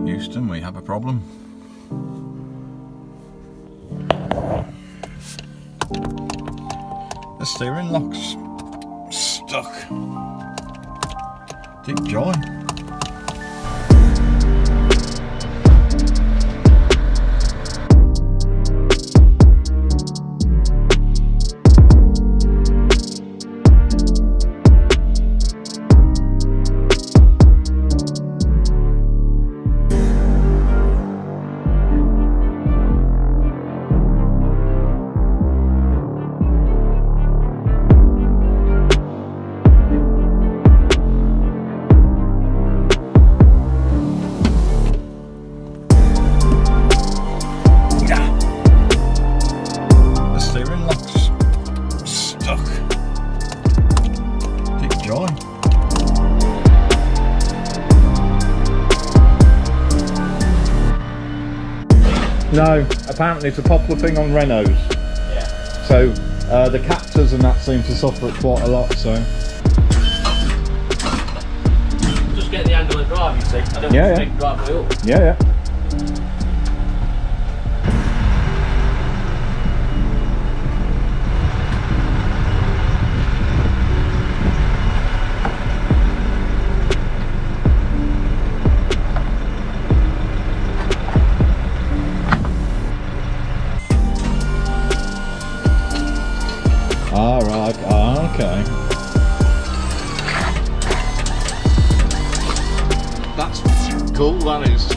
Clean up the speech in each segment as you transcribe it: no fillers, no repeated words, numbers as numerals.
Houston, we have a problem. The steering lock's stuck. Deep joy. No, apparently it's a popular thing on Renaults. Yeah. So the captors and that seem to suffer it quite a lot. So just get the angle of drive, you see. I don't want to take the driveway up. Yeah, yeah. Alright, okay. That's cool, that is.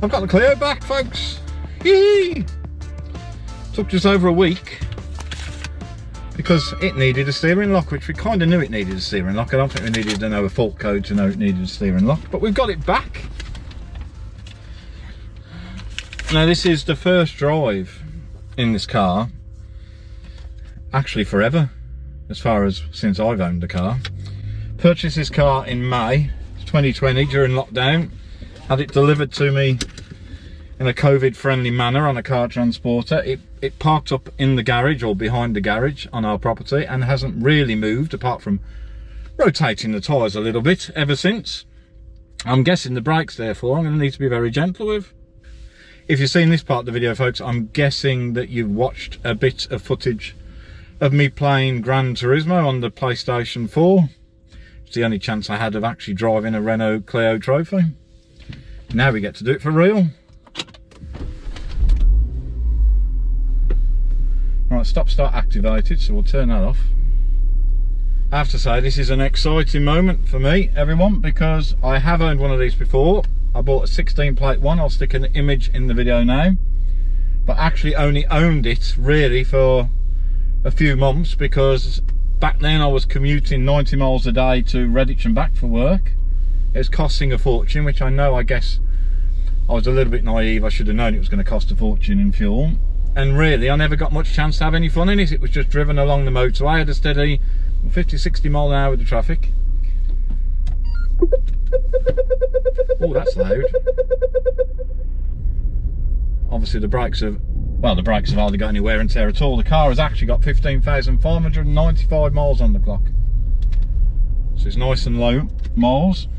I've got the Clio back, folks. Yee! Took just over a week because it needed a steering lock, which we kind of knew it needed a steering lock. I don't think we needed to know a fault code to know it needed a steering lock, but we've got it back. Now this is the first drive in this car, actually forever, as far as since I've owned the car. Purchased this car in May 2020 during lockdown. Had it delivered to me in a COVID friendly manner on a car transporter. It parked up in the garage or behind the garage on our property and hasn't really moved apart from rotating the tyres a little bit ever since. I'm guessing the brakes therefore I'm going to need to be very gentle with. If you've seen this part of the video, folks, I'm guessing that you've watched a bit of footage of me playing Gran Turismo on the PlayStation 4. It's the only chance I had of actually driving a Renault Clio Trophy. Now we get to do it for real. Right, stop start activated, so we'll turn that off. I have to say this is an exciting moment for me, everyone, because I have owned one of these before. I bought a 16 plate one. I'll stick an image in the video now, but actually only owned it really for a few months, because back then I was commuting 90 miles a day to Redditch and back for work. It was costing a fortune, which I guess I was a little bit naive. I should have known it was going to cost a fortune in fuel, and really I never got much chance to have any fun in it. It was just driven along the motorway at a steady 50-60 mile an hour with the traffic. Oh, that's loud. Obviously the brakes have hardly got any wear and tear at all. The car has actually got 15,595 miles on the clock, so it's nice and low miles.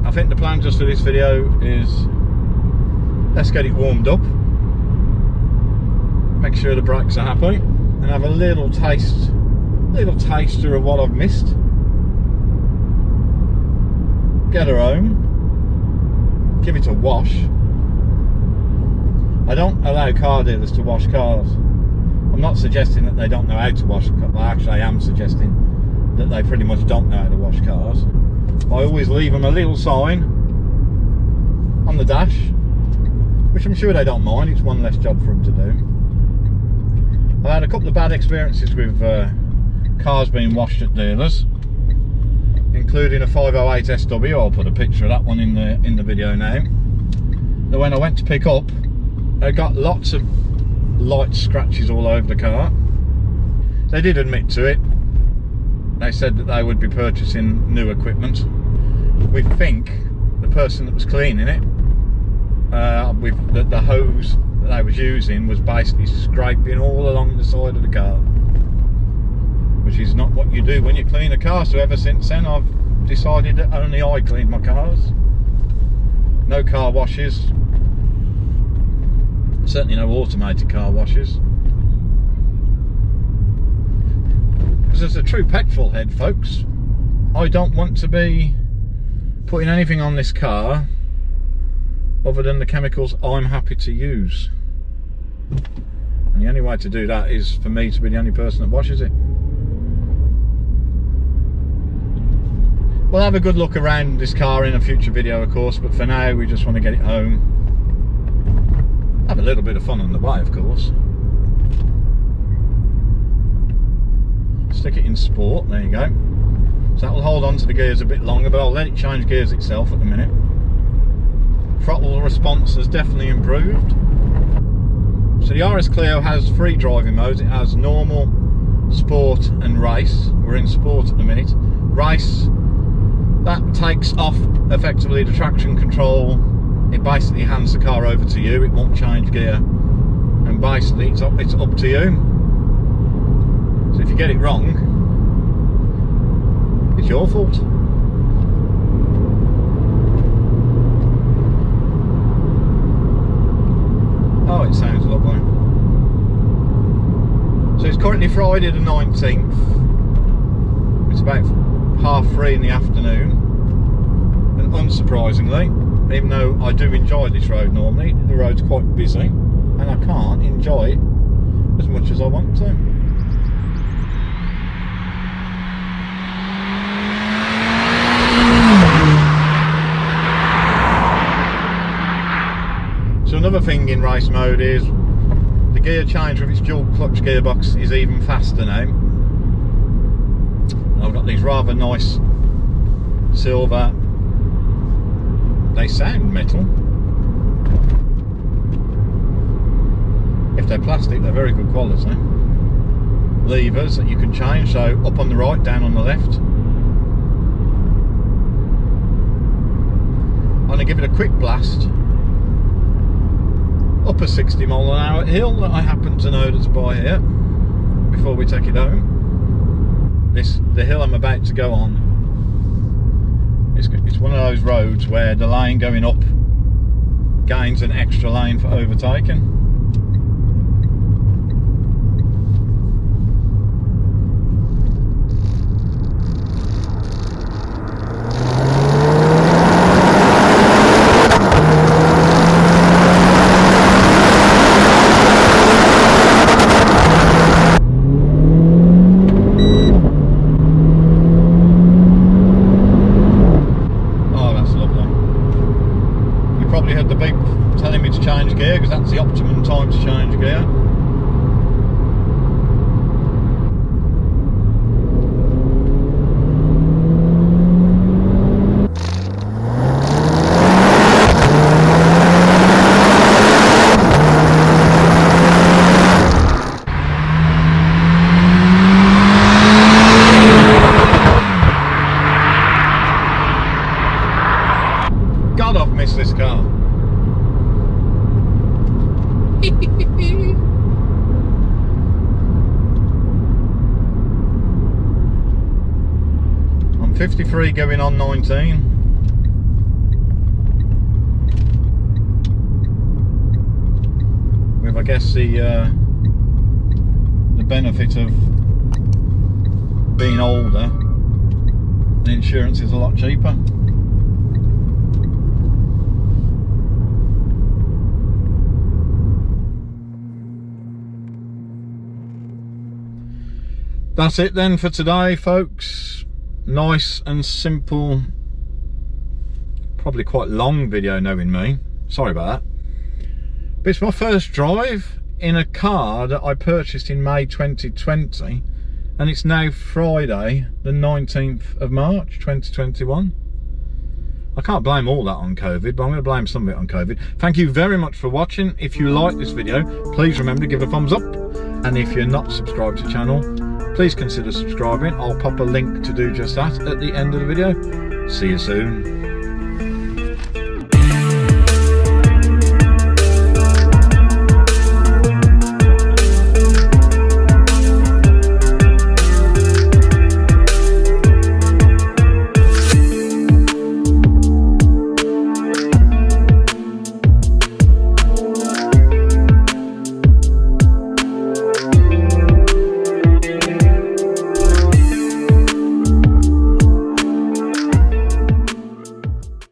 I think the plan just for this video is, let's get it warmed up, make sure the brakes are happy, and have a little taster of what I've missed. Get her home, give it a wash. I don't allow car dealers to wash cars. I'm not suggesting that they don't know how to wash a car. Well, actually I am suggesting that they pretty much don't know how to wash cars. I always leave them a little sign on the dash, which I'm sure they don't mind. It's one less job for them to do. I've had a couple of bad experiences with cars being washed at dealers, including a 508 SW. I'll put a picture of that one in the video now. That when I went to pick up, I got lots of light scratches all over the car. They did admit to it. They said that they would be purchasing new equipment. We think the person that was cleaning it, with the hose that they was using, was basically scraping all along the side of the car, which is not what you do when you clean a car. So ever since then I've decided that only I clean my cars. No car washes, certainly no automated car washes. As a true petrol head, folks, I don't want to be putting anything on this car other than the chemicals I'm happy to use, and the only way to do that is for me to be the only person that washes it. We'll have a good look around this car in a future video, of course, but for now we just want to get it home, have a little bit of fun on the way, of course. Stick it in sport, there you go. So that will hold on to the gears a bit longer, but I'll let it change gears itself at the minute. Throttle response has definitely improved. So the RS Clio has 3 driving modes. It has normal, sport and race. We're in sport at the minute. Race, that takes off effectively the traction control. It basically hands the car over to you. It won't change gear, and basically it's up to you. So if you get it wrong, it's your fault. Oh, it sounds lovely. So it's currently Friday the 19th. It's about 3:30 in the afternoon, and unsurprisingly, even though I do enjoy this road normally, the road's quite busy and I can't enjoy it as much as I want to. So another thing in race mode is the gear change with its dual clutch gearbox is even faster now. I've got these rather nice silver, they sound metal. If they're plastic, they're very good quality. Levers that you can change, so up on the right, down on the left. I'm going to give it a quick blast up a 60 mile an hour hill that I happen to know that's by here before we take it home. The hill I'm about to go on, it's one of those roads where the lane going up gains an extra lane for overtaking. probably heard the beep telling me to change gear, because that's the optimum time to change gear. God, I've missed this car. I'm 53 going on 19. With, I guess, the benefit of being older, the insurance is a lot cheaper. That's it then for today, folks. Nice and simple, probably quite long video knowing me, sorry about that. But it's my first drive in a car that I purchased in May 2020, and it's now Friday the 19th of March 2021. I can't blame all that on COVID, but I'm going to blame some of it on COVID. Thank you very much for watching. If you like this video, please remember to give it a thumbs up, and if you're not subscribed to the channel, please consider subscribing. I'll pop a link to do just that at the end of the video. See you soon.